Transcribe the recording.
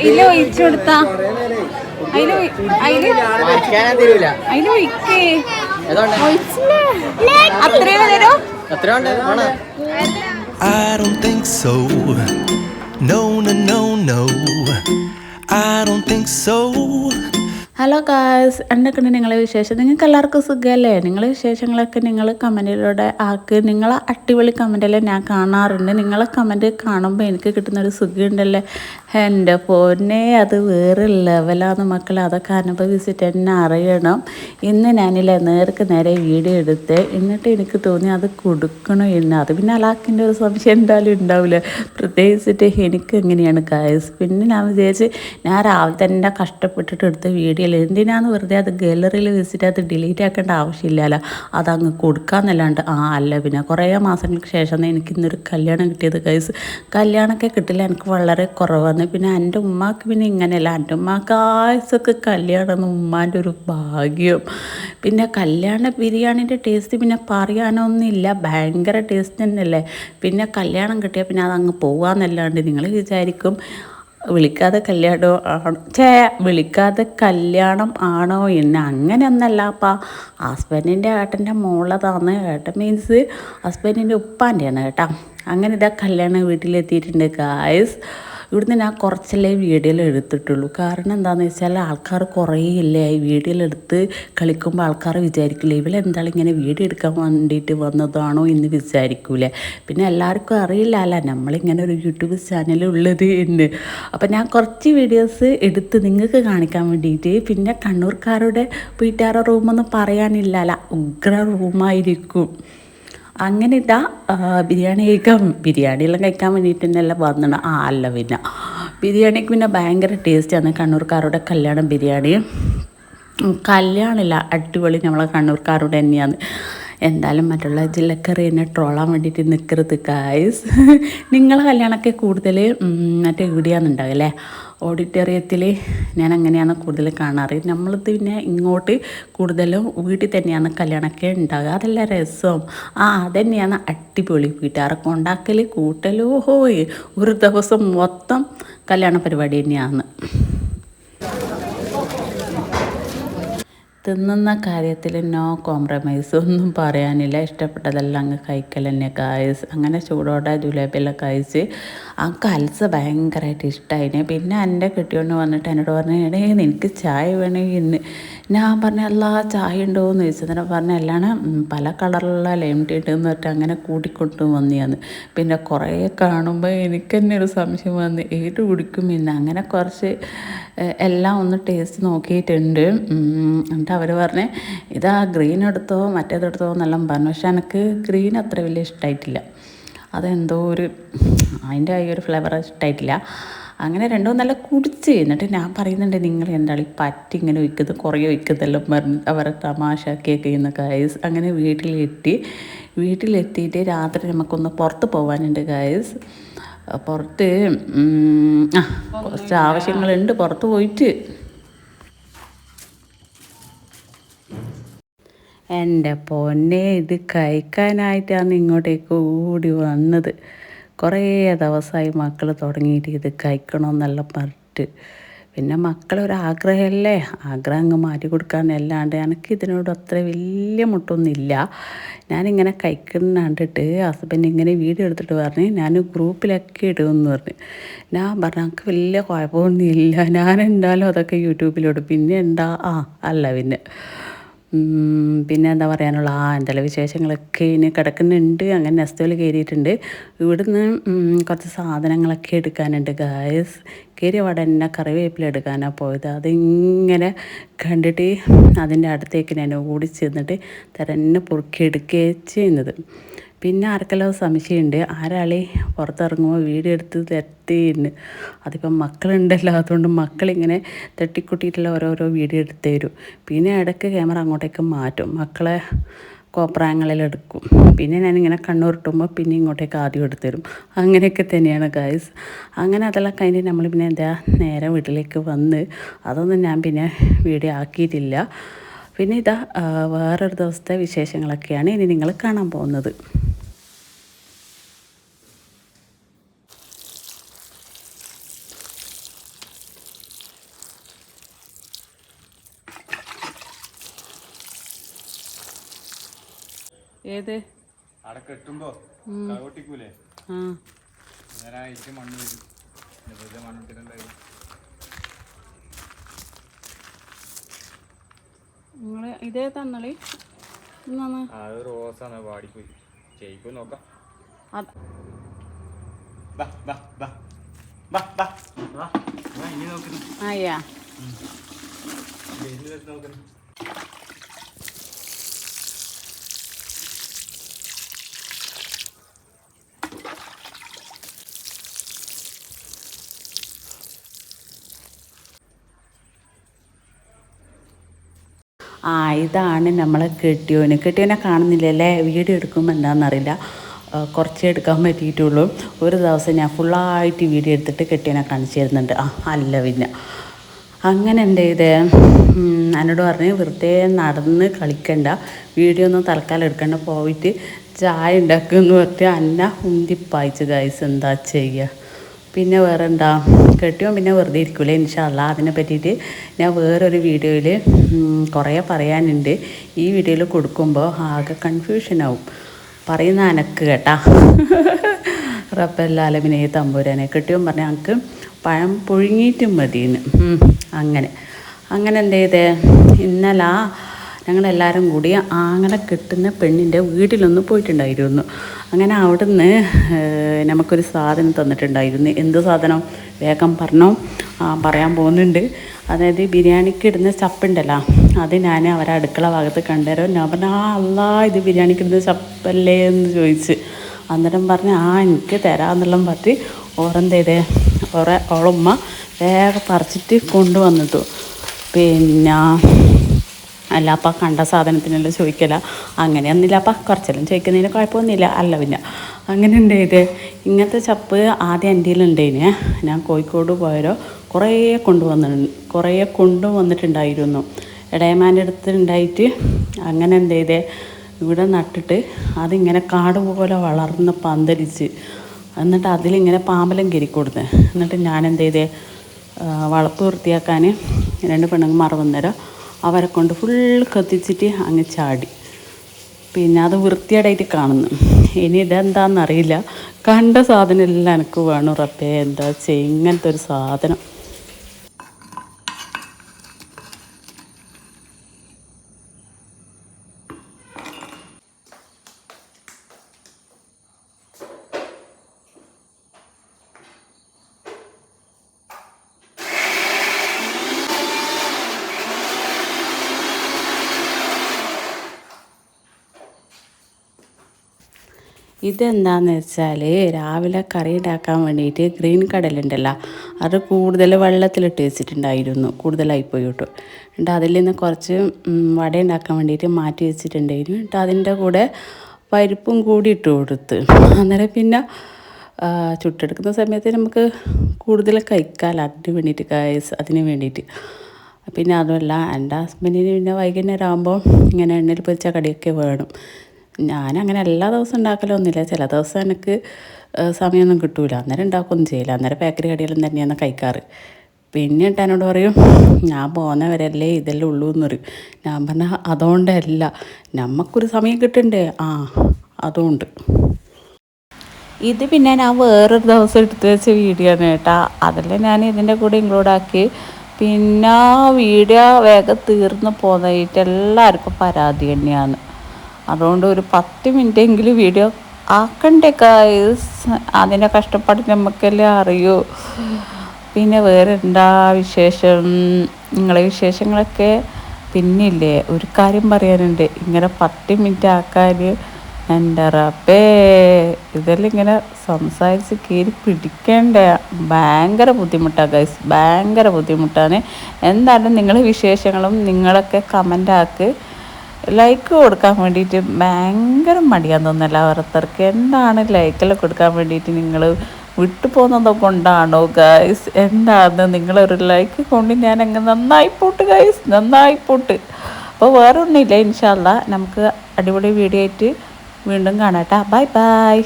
ഇല്ല ഒഴിച്ചു കൊടുത്താ അത്രയും തരോ I don't think so. No, no, no, no. I don't think so. Hello guys, എന്തൊക്കെയുണ്ട് നിങ്ങളെ വിശേഷം? നിങ്ങൾക്ക് എല്ലാവർക്കും സുഖമല്ലേ? നിങ്ങളെ വിശേഷങ്ങളൊക്കെ നിങ്ങൾ കമൻറ്റിലൂടെ ആക്ക്. നിങ്ങളെ അടിപൊളി കമൻറ്റെല്ലാം ഞാൻ കാണാറുണ്ട്. നിങ്ങളെ കമൻറ്റ് കാണുമ്പോൾ എനിക്ക് കിട്ടുന്നൊരു സുഖമുണ്ടല്ലേ, എൻ്റെ പൊന്നെ, അത് വേറെ ലെവലാണ് മക്കളെ. അതൊക്കെ അനുഭവിച്ചിട്ട് എന്നെ അറിയണം. ഇന്ന് ഞാനില്ലേ നേർക്ക് നേരെ വീഡിയോ എടുത്ത് എന്നിട്ട് എനിക്ക് തോന്നി അത് കൊടുക്കണോ എന്ന്. അത് പിന്നെ അലാക്കിൻ്റെ ഒരു സംശയം എന്തായാലും ഉണ്ടാവില്ല, പ്രത്യേകിച്ചിട്ട് എനിക്ക് എങ്ങനെയാണ് ഗായ്സ്. പിന്നെ ഞാൻ വിചാരിച്ച് ഞാൻ രാവിലെ തന്നെ കഷ്ടപ്പെട്ടിട്ട് എടുത്ത വീഡിയോ എന്തിനാന്ന് വെറുതെ അത് ഗാലറിയിൽ വെച്ചിട്ട് അത് ഡിലീറ്റ് ആക്കേണ്ട ആവശ്യമില്ലല്ലോ, അതങ്ങ് കൊടുക്കാമെന്നല്ലാണ്ട്. അല്ല പിന്നെ കുറേ മാസങ്ങൾക്ക് ശേഷം എനിക്ക് ഇന്നൊരു കല്യാണം കിട്ടിയത് ഗൈസ്. കല്യാണമൊക്കെ കിട്ടില്ല, എനിക്ക് വളരെ കുറവാണ്. പിന്നെ എൻ്റെ ഉമ്മാക്ക് പിന്നെ ഇങ്ങനെയല്ല, എൻ്റെ ഉമ്മാക്ക് ആയുസൊക്കെ കല്യാണം ഉമ്മാൻ്റെ ഒരു ഭാഗ്യം. പിന്നെ കല്യാണ ബിരിയാണിൻ്റെ ടേസ്റ്റ് പിന്നെ പറയാനൊന്നുമില്ല, ഭയങ്കര ടേസ്റ്റ് തന്നെയല്ലേ. പിന്നെ കല്യാണം കിട്ടിയാൽ പിന്നെ അതങ്ങ് പോകാമെന്നല്ലാണ്ട്. നിങ്ങൾ വിചാരിക്കും വിളിക്കാതെ കല്യാണം ആണോ, വിളിക്കാതെ കല്യാണം ആണോ എന്ന്. അങ്ങനെയൊന്നല്ല അപ്പം. ഹസ്ബൻഡിൻ്റെ ഏട്ടൻ്റെ മോളതാണ്. ഏട്ടൻ മീൻസ് ഹസ്ബൻഡിൻ്റെ ഉപ്പാൻ്റെയാണ് കേട്ടോ. അങ്ങനെ ഇതാ കല്യാണം വീട്ടിലെത്തിയിട്ടുണ്ട് ഗായ്സ്. ഇവിടുന്ന് ഞാൻ കുറച്ചല്ലേ വീഡിയോയിൽ എടുത്തിട്ടുള്ളൂ. കാരണം എന്താണെന്ന് വെച്ചാൽ ആൾക്കാർ കുറേ ഇല്ലേ ഈ വീഡിയോയിലെടുത്ത് കളിക്കുമ്പോൾ ആൾക്കാർ വിചാരിക്കില്ലേ ഇവളെന്തായാലും ഇങ്ങനെ വീഡിയോ എടുക്കാൻ വേണ്ടിയിട്ട് വന്നതാണോ എന്ന് വിചാരിക്കൂലേ. പിന്നെ എല്ലാവർക്കും അറിയില്ലല്ലോ നമ്മളിങ്ങനെ ഒരു യൂട്യൂബ് ചാനൽ ഉള്ളത് എന്ന്. അപ്പം ഞാൻ കുറച്ച് വീഡിയോസ് എടുത്ത് നിങ്ങൾക്ക് കാണിക്കാൻ വേണ്ടിയിട്ട്. പിന്നെ കണ്ണൂർക്കാരുടെ വീട്ടുകാരുടെ റൂമൊന്നും പറയാനില്ലല്ലോ, ഉഗ്ര റൂമായിരിക്കും. അങ്ങനെ ഇതാ ബിരിയാണിയെല്ലാം കഴിക്കാൻ വേണ്ടിയിട്ട് തന്നെയല്ല വന്നത്. അല്ല പിന്നെ ബിരിയാണിക്ക് പിന്നെ ഭയങ്കര ടേസ്റ്റാണ് കണ്ണൂർക്കാരുടെ കല്യാണം ബിരിയാണി. കല്യാണമില്ല, അടിപൊളി നമ്മളെ കണ്ണൂർക്കാരുടെ തന്നെയാണ്. എന്തായാലും മറ്റുള്ള ജില്ലക്കാർ എന്നെ ട്രോളാൻ വേണ്ടിയിട്ട് നിൽക്കരുത് ഗായ്സ്. നിങ്ങളെ കല്യാണമൊക്കെ കൂടുതൽ മറ്റേ ഇവിടെയാണെന്നുണ്ടാവും അല്ലേ, ഓഡിറ്റോറിയത്തിൽ. ഞാൻ അങ്ങനെയാണ് കൂടുതൽ കാണാറ്. നമ്മളിത് പിന്നെ ഇങ്ങോട്ട് കൂടുതലും വീട്ടിൽ തന്നെയാണ് കല്യാണമൊക്കെ ഉണ്ടാകുക. അതെല്ലാം രസം. അതന്നെയാണ് അടിപൊളി. വീട്ടുകാരൊക്കെ ഉണ്ടാക്കൽ കൂട്ടലോ ഹോയ്, ഒരു ദിവസം മൊത്തം കല്യാണ പരിപാടി തന്നെയാണ്. തിന്നുന്ന കാര്യത്തിൽ നോ കോംപ്രമൈസ്, ഒന്നും പറയാനില്ല. ഇഷ്ടപ്പെട്ടതെല്ലാം അങ്ങ് കഴിക്കൽ തന്നെ ഗായ്സ്. അങ്ങനെ ചൂടോടെ ജിലേബിയെല്ലാം കഴിച്ച് ആ കൽസ് ഭയങ്കരമായിട്ട് ഇഷ്ടമായിന്. പിന്നെ എൻ്റെ കെട്ടിയോണ്ട് വന്നിട്ട് എന്നോട് പറഞ്ഞു, എടേ നിനക്ക് ചായ വേണേ ഇന്ന്. ഞാൻ പറഞ്ഞ എല്ലാ ചായ ഉണ്ടോ എന്ന് ചോദിച്ചതിനെ പറഞ്ഞ എല്ലാം പല കളറിലുള്ള ലൈം ടീ എന്ന് പറഞ്ഞിട്ട് അങ്ങനെ കൂട്ടിക്കൊണ്ട് വന്നിയാന്ന്. പിന്നെ കുറേ കാണുമ്പോൾ എനിക്ക് തന്നെ ഒരു സംശയം വന്ന് ഏത് കുടിക്കും പിന്നെ. അങ്ങനെ കുറച്ച് എല്ലാം ഒന്ന് ടേസ്റ്റ് നോക്കിയിട്ടുണ്ട്. എന്നിട്ട് അവർ പറഞ്ഞ് ഇതാ ഗ്രീൻ എടുത്തോ മറ്റേതെടുത്തോ എന്നെല്ലാം പറഞ്ഞു. പക്ഷെ എനിക്ക് ഗ്രീൻ അത്ര വലിയ ഇഷ്ടമായിട്ടില്ല. അതെന്തോ ഒരു അതിൻ്റെ ഈ ഒരു ഫ്ലേവർ ഇഷ്ടമായിട്ടില്ല. അങ്ങനെ രണ്ടോ നല്ല കുടിച്ച്. എന്നിട്ട് ഞാൻ പറയുന്നുണ്ട് നിങ്ങൾ എന്താണ് ഈ പറ്റി ഇങ്ങനെ ഒഴിക്കുന്നത്, കുറേ ഒഴിക്കുന്നതെല്ലാം പറഞ്ഞ് അവരെ തമാശയൊക്കെ ചെയ്യുന്ന ഗായ്സ്. അങ്ങനെ വീട്ടിലെത്തിയിട്ട് രാത്രി നമുക്കൊന്ന് പുറത്ത് പോകാനുണ്ട് ഗായ്സ്. പുറത്ത് കുറച്ച് ആവശ്യങ്ങളുണ്ട് പുറത്ത് പോയിട്ട്. എൻ്റെ പൊന്നെ, ഇത് കഴിക്കാനായിട്ടാണ് ഇങ്ങോട്ടേക്ക് ഓടി വന്നത്. കുറേ ദിവസമായി മക്കൾ തുടങ്ങിയിട്ട് ഇത് കഴിക്കണമെന്നെല്ലാം പറഞ്ഞിട്ട്. പിന്നെ മക്കളൊരാഗ്രഹമല്ലേ, ആഗ്രഹം അങ്ങ് മാറ്റി കൊടുക്കാമെന്നല്ലാണ്ട് എനിക്ക് ഇതിനോട് അത്ര വലിയ മുട്ടൊന്നുമില്ല. ഞാനിങ്ങനെ കഴിക്കുന്ന കണ്ടിട്ട് ഹസ്ബൻഡ് ഇങ്ങനെ വീഡിയോ എടുത്തിട്ട് പറഞ്ഞ് ഞാൻ ഗ്രൂപ്പിലൊക്കെ ഇടുമെന്ന് പറഞ്ഞ്. ഞാൻ പറഞ്ഞു എനിക്ക് വലിയ കുഴപ്പമൊന്നുമില്ല, ഞാൻ എന്തായാലും അതൊക്കെ യൂട്യൂബിലിടും. പിന്നെ അല്ല പിന്നെ എന്താ പറയാനുള്ള എന്തെല്ലാം വിശേഷങ്ങളൊക്കെ ഇനി കിടക്കുന്നുണ്ട്. അങ്ങനെ നെസ്റ്റോയിൽ കയറിയിട്ടുണ്ട്. ഇവിടുന്ന് കുറച്ച് സാധനങ്ങളൊക്കെ എടുക്കാനുണ്ട് ഗായ്സ്. കയറിയ പാടെ തന്നെ കറിവേപ്പില എടുക്കാനാണ് പോയത്. അതിങ്ങനെ കണ്ടിട്ട് അതിൻ്റെ അടുത്തേക്ക് ഞാൻ ഓടി ചെന്നിട്ട് തന്നെ പൊറുക്കിയെടുക്കുകയാണ് ചെയ്യുന്നത്. പിന്നെ ആർക്കെല്ലാം സംശയമുണ്ട് ആരാളി പുറത്തിറങ്ങുമ്പോൾ വീഡിയോ എടുത്ത് തട്ടിന്ന്. അതിപ്പം മക്കളുണ്ടല്ലോ, അതുകൊണ്ട് മക്കളിങ്ങനെ തട്ടിക്കുട്ടിയിട്ടുള്ള ഓരോരോ വീഡിയോ എടുത്ത് തരും. പിന്നെ ഇടയ്ക്ക് ക്യാമറ അങ്ങോട്ടേക്ക് മാറ്റും, മക്കളെ കോപ്രായങ്ങളിലെടുക്കും. പിന്നെ ഞാനിങ്ങനെ കണ്ണൂരിട്ടുമ്പോൾ പിന്നെ ഇങ്ങോട്ടേക്ക് ആദ്യം എടുത്തു തരും. അങ്ങനെയൊക്കെ തന്നെയാണ് ഗായ്സ്. അങ്ങനെ അതെല്ലാം കഴിഞ്ഞ് നമ്മൾ പിന്നെ നേരെ വീട്ടിലേക്ക് വന്ന് അതൊന്നും ഞാൻ പിന്നെ വീഡിയോ ആക്കിയിട്ടില്ല. പിന്നെ വേറൊരു ദിവസത്തെ വിശേഷങ്ങളൊക്കെയാണ് ഇനി നിങ്ങൾ കാണാൻ പോകുന്നത്. ഏത് അവിടെ കെട്ടുമ്പോ കളവട്ടിക്കൂലേ നേരായിട്ട് മണ്ണ് വരും വെറുതെ മണ്ണിട്ടിട്ടുണ്ടായിരുന്നു. നിങ്ങള് ഇതേ തന്നളി അത് റോസാണ് വാടിപ്പോയി ചെയ്യിപ്പോ നോക്കാം. അയ്യാ നോക്കുന്നു. ഇതാണ് നമ്മളെ കെട്ടിയോനെ കാണുന്നില്ലല്ലേ. വീഡിയോ എടുക്കുമ്പോൾ എന്താണെന്നറിയില്ല, കുറച്ചേ എടുക്കാൻ പറ്റിയിട്ടുള്ളൂ. ഒരു ദിവസം ഞാൻ ഫുള്ളായിട്ട് വീഡിയോ എടുത്തിട്ട് കെട്ടിയോനെ കാണിച്ചു തരുന്നുണ്ട്. അല്ല പിന്നെ അങ്ങനെ എന്ത് ചെയ്തേ, എന്നോട് പറഞ്ഞ് വെറുതെ നടന്ന് കളിക്കണ്ട, വീഡിയോ ഒന്നും തൽക്കാലം എടുക്കണ്ട, പോയിട്ട് ചായ ഉണ്ടാക്കുമെന്ന് പറഞ്ഞിട്ട് അന്ന ഉന്തിപ്പായിച്ച് ഗൈസ്. എന്താ ചെയ്യുക പിന്നെ വേറെ എന്താ, കെട്ടിയോ പിന്നെ വെറുതെ ഇരിക്കൂലേ. ഇൻഷാ അല്ലാ അതിനെ പറ്റിയിട്ട് ഞാൻ വേറൊരു വീഡിയോയിൽ കുറേ പറയാനുണ്ട്. ഈ വീഡിയോയിൽ കൊടുക്കുമ്പോൾ ആകെ കൺഫ്യൂഷനാവും, പറയുന്ന അനക്ക് കേട്ടാ. റബ്ബല്ലാലമിനെ തമ്പുരാനെ. കെട്ടിയോ പറഞ്ഞാൽ ഞങ്ങൾക്ക് പഴം പുഴുങ്ങിയിട്ടും മതിയെന്ന്. അങ്ങനെ എന്ത് ചെയ്തേ, ഇന്നലെ ഞങ്ങളെല്ലാവരും കൂടി ആങ്ങളെ കെട്ടുന്ന പെണ്ണിൻ്റെ വീട്ടിലൊന്ന് പോയിട്ടുണ്ടായിരുന്നു. അങ്ങനെ അവിടുന്ന് നമുക്കൊരു സാധനം തന്നിട്ടുണ്ടായിരുന്നു. എന്ത് സാധനം വേഗം പറഞ്ഞോ. പറയാൻ പോകുന്നുണ്ട്. അതായത് ബിരിയാണിക്ക് ഇടുന്ന ചപ്പുണ്ടല്ലോ, അത് ഞാൻ അവരെ അടുക്കള ഭാഗത്ത് കണ്ടുതരോ. ഞാൻ പറഞ്ഞു അല്ലാ ഇത് ബിരിയാണിക്ക് ഇടുന്ന ചപ്പല്ലേ എന്ന് ചോദിച്ച്. അന്നേരം പറഞ്ഞ് എനിക്ക് തരാമെന്നെല്ലാം പറഞ്ഞ് ഓരെന്ത് ചെയ്തേ, ഓളുമ്മ വേഗം പറിച്ചിട്ട് കൊണ്ടുവന്നിട്ടു. പിന്നെ അല്ല അപ്പം കണ്ട സാധനത്തിനെല്ലാം ചോദിക്കല, അങ്ങനെയൊന്നുമില്ല അപ്പം കുറച്ചെല്ലാം ചോദിക്കുന്നതിന് കുഴപ്പമൊന്നുമില്ല. അല്ല പിന്നെ അങ്ങനെ ഉണ്ടായത്. ഇങ്ങനത്തെ ചപ്പ് ആദ്യം എൻ്റെ കയ്യിലുണ്ടേനെ. ഞാൻ കോഴിക്കോട് പോയാലോ കുറേ കൊണ്ടുവന്നിട്ടുണ്ടായിരുന്നു. ഇടയമാൻ്റെ അടുത്ത് ഉണ്ടായിട്ട് അങ്ങനെ എന്ത് ചെയ്തേ, ഇവിടെ നട്ടിട്ട് അതിങ്ങനെ കാട് പോലെ വളർന്ന് പന്തലിച്ച്, എന്നിട്ട് അതിലിങ്ങനെ പാമ്പലം കയറിക്കൊടുത്ത്. എന്നിട്ട് ഞാൻ എന്ത് ചെയ്തേ, വളപ്പ് വൃത്തിയാക്കാൻ 2 പെണ്ണുങ്ങന്മാർ വന്നേരം അവരെ കൊണ്ട് ഫുൾ കത്തിച്ചിട്ട് അങ്ങ് ചാടി. പിന്നെ അത് വൃത്തിയേടായിട്ട് കാണുന്നു. ഇനി ഇതെന്താണെന്നറിയില്ല, കണ്ട സാധനം എല്ലാം എനിക്ക് വേണം. റബ്ബേ എന്താ ചെയ്യുക ഇങ്ങനത്തെ ഒരു സാധനം. ഇതെന്താണെന്ന് വെച്ചാൽ രാവിലെ കറി ഉണ്ടാക്കാൻ വേണ്ടിയിട്ട് ഗ്രീൻ കടലുണ്ടല്ലോ, അത് കൂടുതൽ വെള്ളത്തിലിട്ട് വെച്ചിട്ടുണ്ടായിരുന്നു. കൂടുതലായിപ്പോയി കേട്ടോ. എന്നിട്ട് അതിൽ നിന്ന് കുറച്ച് വട ഉണ്ടാക്കാൻ വേണ്ടിയിട്ട് മാറ്റി വെച്ചിട്ടുണ്ടായിരുന്നു. എന്നിട്ട് അതിൻ്റെ കൂടെ പരിപ്പും കൂടി ഇട്ട് കൊടുത്ത്. അന്നേരം പിന്നെ ചുട്ടെടുക്കുന്ന സമയത്ത് നമുക്ക് കൂടുതൽ കഴിക്കാമല്ലോ, അതിന് വേണ്ടിയിട്ട് അതിന് വേണ്ടിയിട്ട്. പിന്നെ അതുമല്ല എൻ്റെ ഹസ്ബൻഡിന് പിന്നെ വൈകുന്നേരം ആകുമ്പോൾ ഇങ്ങനെ എണ്ണയിൽ പൊരിച്ച കടിയൊക്കെ വേണം. ഞാനങ്ങനെ എല്ലാ ദിവസവും ഉണ്ടാക്കലൊന്നുമില്ല. ചില ദിവസം എനിക്ക് സമയമൊന്നും കിട്ടൂല, അന്നേരം ഉണ്ടാക്കുകയൊന്നും ചെയ്യില്ല. അന്നേരം ബേക്കറി കടികളും തന്നെയാണ് കഴിക്കാറ്. പിന്നെ എന്നോട് പറയും ഞാൻ പോകുന്നവരല്ലേ ഇതെല്ലാം ഉള്ളൂ എന്ന് പറയും. ഞാൻ പറഞ്ഞാൽ അതുകൊണ്ടല്ല, നമുക്കൊരു സമയം കിട്ടണ്ടേ, അതുകൊണ്ട്. ഇത് പിന്നെ ഞാൻ വേറൊരു ദിവസം എടുത്ത് വെച്ച വീഡിയോ ആണ് കേട്ടോ. അതെല്ലാം ഞാൻ ഇതിൻ്റെ കൂടെ ഇൻക്ലൂഡാക്കി. പിന്നെ വീഡിയോ വേഗം തീർന്ന് പോകുന്നതായിട്ട് എല്ലാവർക്കും പരാതി തന്നെയാണ്. അതുകൊണ്ട് ഒരു 10 മിനിറ്റെങ്കിലും വീഡിയോ ആക്കണ്ടേ ഗൈസ്. അതിൻ്റെ കഷ്ടപ്പാട് നമുക്കല്ലേ അറിയൂ. പിന്നെ വേറെ എന്താ വിശേഷം, നിങ്ങളെ വിശേഷങ്ങളൊക്കെ. പിന്നില്ലേ ഒരു കാര്യം പറയാനുണ്ട്, ഇങ്ങനെ 10 മിനിറ്റ് ആക്കാൻ എൻ്റെ റബ്ബേ ഇതെല്ലാം ഇങ്ങനെ സംസാരിച്ച് കയറി പിടിക്കേണ്ട ഭയങ്കര ബുദ്ധിമുട്ടാണ് ഗൈസ്, ഭയങ്കര ബുദ്ധിമുട്ടാണ്. എന്തായാലും നിങ്ങളെ വിശേഷങ്ങളും നിങ്ങളൊക്കെ കമൻ്റാക്ക്. ലൈക്ക് കൊടുക്കാൻ വേണ്ടിയിട്ട് ഭയങ്കര മടിയാന്ന് തോന്നുന്നില്ല ഓരോരുത്തർക്ക്. എന്താണ് ലൈക്കെല്ലാം കൊടുക്കാൻ വേണ്ടിയിട്ട് നിങ്ങൾ വിട്ടു പോകുന്നത് കൊണ്ടാണോ ഗൈസ്? എന്താണ് നിങ്ങളൊരു ലൈക്ക് കൊണ്ട് ഞാൻ അങ്ങ് നന്നായിപ്പോട്ട് ഗൈസ്, നന്നായിപ്പോട്ട്. അപ്പോൾ വേറെ ഒന്നുമില്ല, ഇൻഷാ അല്ലാ നമുക്ക് അടിപൊളി വീഡിയോ ആയിട്ട് വീണ്ടും കാണാം. Bye bye.